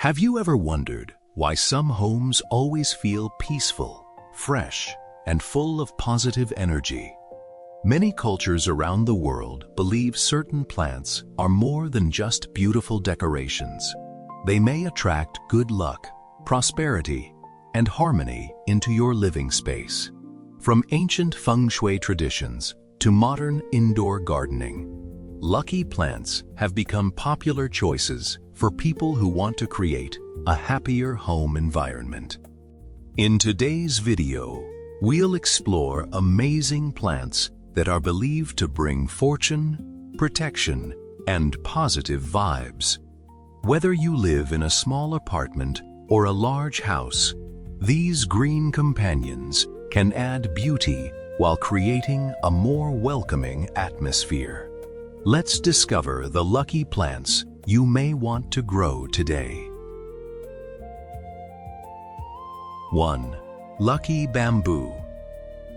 Have you ever wondered why some homes always feel peaceful, fresh, and full of positive energy? Many cultures around the world believe certain plants are more than just beautiful decorations. They may attract good luck, prosperity, and harmony into your living space. From ancient Feng Shui traditions to modern indoor gardening, lucky plants have become popular choices for people who want to create a happier home environment. In today's video, we'll explore amazing plants that are believed to bring fortune, protection, and positive vibes. Whether you live in a small apartment or a large house, these green companions can add beauty while creating a more welcoming atmosphere. Let's discover the lucky plants you may want to grow today. 1. Lucky Bamboo.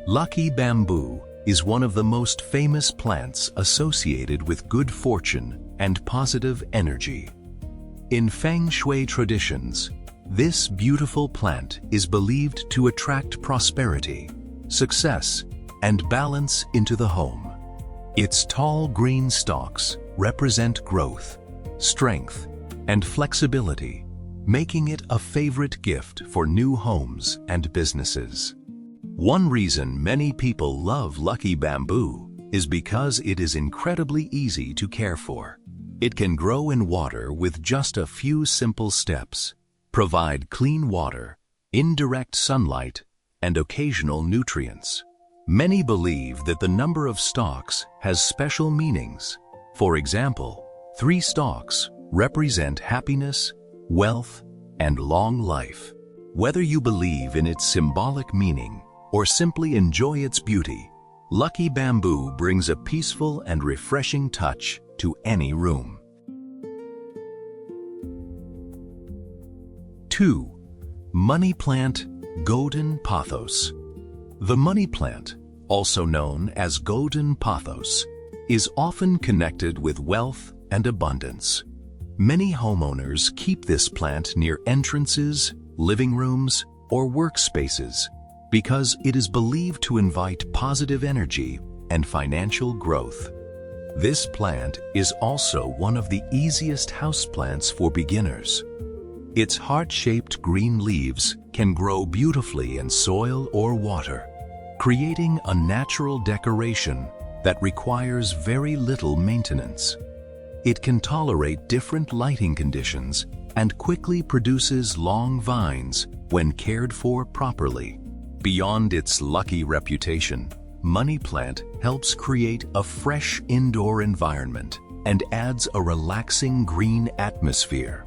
Lucky bamboo is one of the most famous plants associated with good fortune and positive energy. In Feng Shui traditions, this beautiful plant is believed to attract prosperity, success, and balance into the home. Its tall green stalks represent growth, strength, and flexibility, making it a favorite gift for new homes and businesses. One reason many people love lucky bamboo is because it is incredibly easy to care for. It can grow in water with just a few simple steps, provide clean water, indirect sunlight, and occasional nutrients. Many believe that the number of stalks has special meanings. For example, 3 stalks represent happiness, wealth, and long life. Whether you believe in its symbolic meaning or simply enjoy its beauty, lucky bamboo brings a peaceful and refreshing touch to any room. 2. Money Plant, Golden Pothos. The money plant, also known as golden pothos, is often connected with wealth and abundance. Many homeowners keep this plant near entrances, living rooms, or workspaces because it is believed to invite positive energy and financial growth. This plant is also one of the easiest houseplants for beginners. Its heart-shaped green leaves can grow beautifully in soil or water, creating a natural decoration that requires very little maintenance. It can tolerate different lighting conditions and quickly produces long vines when cared for properly. Beyond its lucky reputation, money plant helps create a fresh indoor environment and adds a relaxing green atmosphere.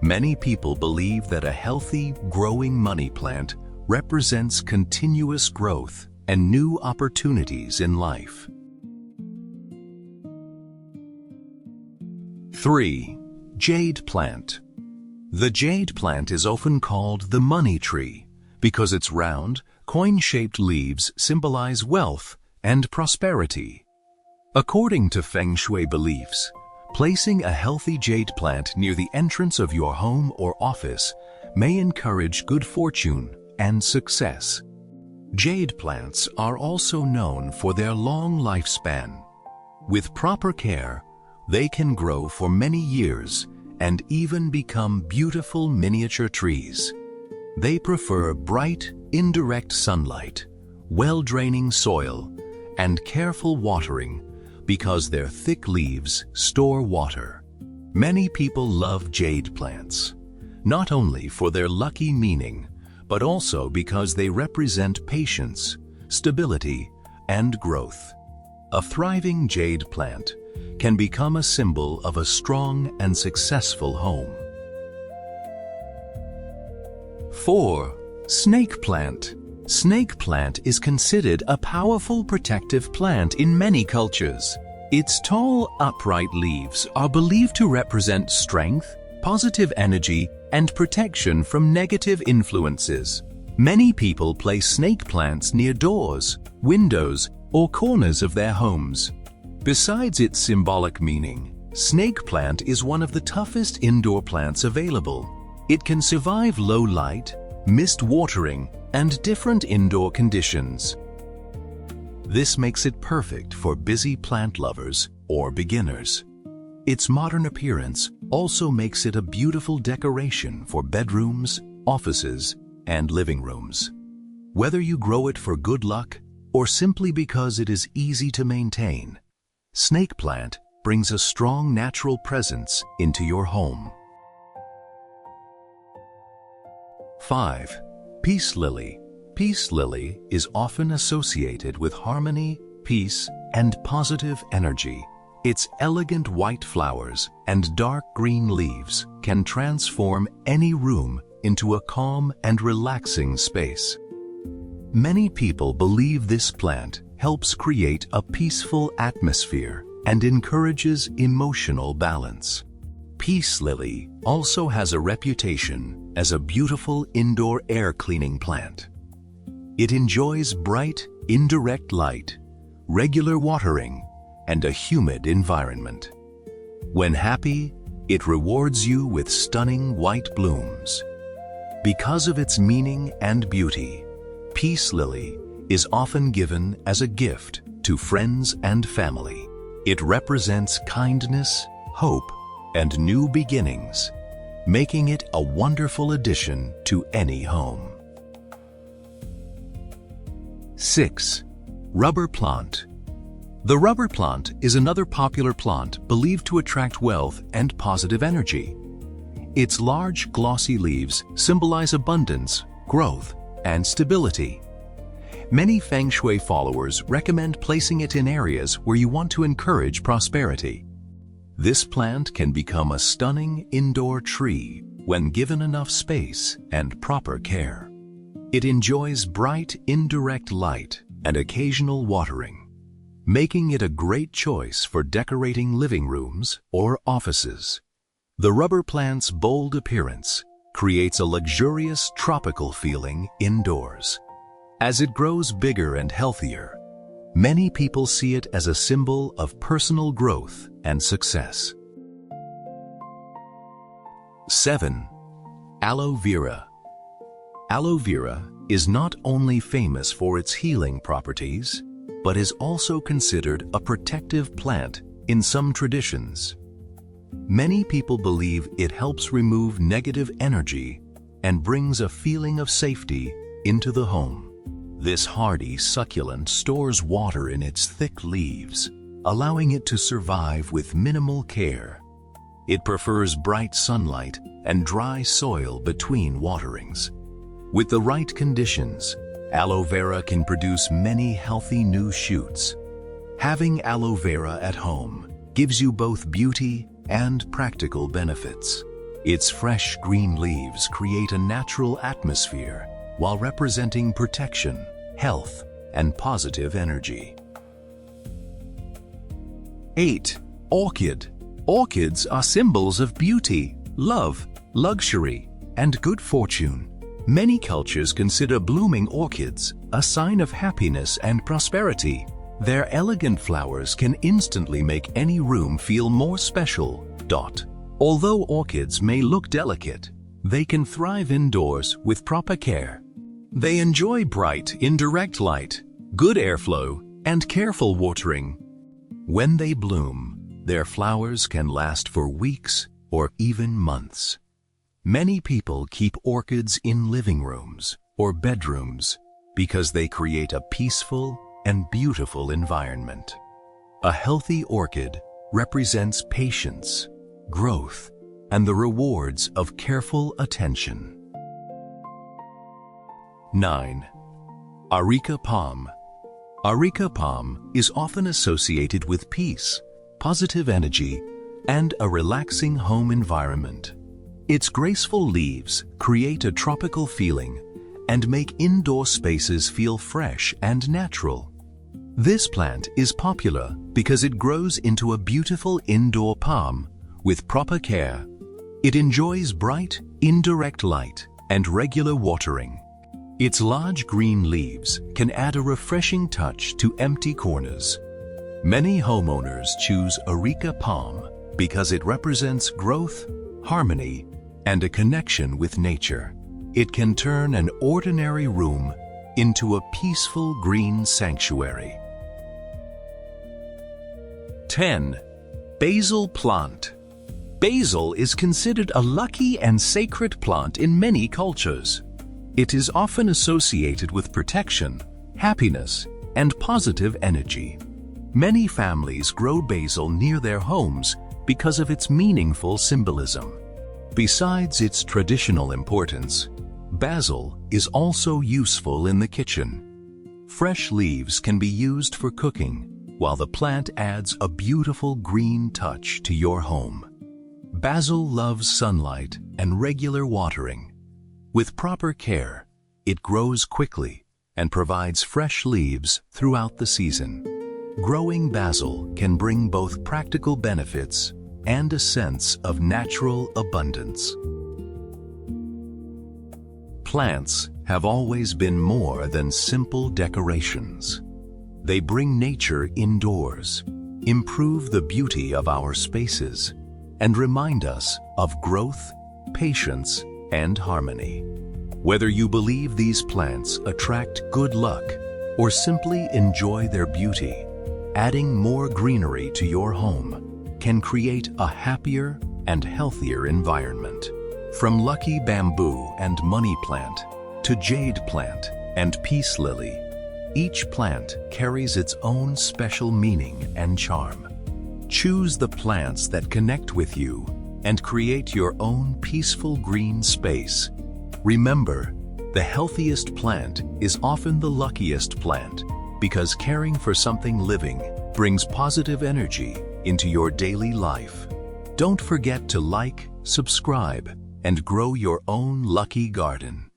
Many people believe that a healthy, growing money plant represents continuous growth and new opportunities in life. 3. Jade Plant. The jade plant is often called the money tree because its round, coin-shaped leaves symbolize wealth and prosperity. According to Feng Shui beliefs, placing a healthy jade plant near the entrance of your home or office may encourage good fortune and success. Jade plants are also known for their long lifespan. With proper care, they can grow for many years and even become beautiful miniature trees. They prefer bright, indirect sunlight, well-draining soil, and careful watering because their thick leaves store water. Many people love jade plants, not only for their lucky meaning, but also because they represent patience, stability, and growth. A thriving jade plant can become a symbol of a strong and successful home. 4. Snake Plant. Snake plant is considered a powerful protective plant in many cultures. Its tall, upright leaves are believed to represent strength, positive energy, and protection from negative influences. Many people place snake plants near doors, windows, or corners of their homes. Besides its symbolic meaning, Snake plant is one of the toughest indoor plants available. It can survive low light, mist watering, and different indoor conditions. This makes it perfect for busy plant lovers or beginners. Its modern appearance also makes it a beautiful decoration for bedrooms, offices, and living rooms. Whether you grow it for good luck or simply because it is easy to maintain, snake plant brings a strong natural presence into your home. 5. Peace lily. Peace lily is often associated with harmony, peace, and positive energy. Its elegant white flowers and dark green leaves can transform any room into a calm and relaxing space. Many people believe this plant helps create a peaceful atmosphere and encourages emotional balance. Peace lily also has a reputation as a beautiful indoor air cleaning plant. It enjoys bright, indirect light, regular watering, and a humid environment. When happy, it rewards you with stunning white blooms. Because of its meaning and beauty, peace lily is often given as a gift to friends and family. It represents kindness, hope, and new beginnings, making it a wonderful addition to any home. 6. Rubber plant. The rubber plant is another popular plant believed to attract wealth and positive energy. Its large, glossy leaves symbolize abundance, growth, and stability. Many Feng Shui followers recommend placing it in areas where you want to encourage prosperity. This plant can become a stunning indoor tree when given enough space and proper care. It enjoys bright, indirect light and occasional watering, making it a great choice for decorating living rooms or offices. The rubber plant's bold appearance creates a luxurious tropical feeling indoors. As it grows bigger and healthier, many people see it as a symbol of personal growth and success. 7. Aloe Vera. Aloe vera is not only famous for its healing properties, but is also considered a protective plant in some traditions. Many people believe it helps remove negative energy and brings a feeling of safety into the home. This hardy succulent stores water in its thick leaves, allowing it to survive with minimal care. It prefers bright sunlight and dry soil between waterings. With the right conditions, aloe vera can produce many healthy new shoots. Having aloe vera at home gives you both beauty and practical benefits. Its fresh green leaves create a natural atmosphere while representing protection, health, and positive energy. 8. Orchid. Orchids are symbols of beauty, love, luxury, and good fortune. Many cultures consider blooming orchids a sign of happiness and prosperity. Their elegant flowers can instantly make any room feel more special. Although orchids may look delicate, they can thrive indoors with proper care. They enjoy bright, indirect light, good airflow, and careful watering. When they bloom, their flowers can last for weeks or even months. Many people keep orchids in living rooms or bedrooms because they create a peaceful and beautiful environment. A healthy orchid represents patience, growth, and the rewards of careful attention. 9. Areca Palm. Areca Palm is often associated with peace, positive energy, and a relaxing home environment. Its graceful leaves create a tropical feeling and make indoor spaces feel fresh and natural. This plant is popular because it grows into a beautiful indoor palm with proper care. It enjoys bright, indirect light and regular watering. Its large green leaves can add a refreshing touch to empty corners. Many homeowners choose Areca Palm because it represents growth, harmony, and a connection with nature. It can turn an ordinary room into a peaceful green sanctuary. 10. Basil Plant. Basil is considered a lucky and sacred plant in many cultures. It is often associated with protection, happiness, and positive energy. Many families grow basil near their homes because of its meaningful symbolism. Besides its traditional importance, basil is also useful in the kitchen. Fresh leaves can be used for cooking, while the plant adds a beautiful green touch to your home. Basil loves sunlight and regular watering. With proper care, it grows quickly and provides fresh leaves throughout the season. Growing basil can bring both practical benefits and a sense of natural abundance. Plants have always been more than simple decorations. They bring nature indoors, improve the beauty of our spaces, and remind us of growth, patience, and harmony. Whether you believe these plants attract good luck or simply enjoy their beauty, adding more greenery to your home can create a happier and healthier environment. From lucky bamboo and money plant to jade plant and peace lily, each plant carries its own special meaning and charm. Choose the plants that connect with you and create your own peaceful green space. Remember, the healthiest plant is often the luckiest plant because caring for something living brings positive energy into your daily life. Don't forget to like, subscribe, and grow your own lucky garden.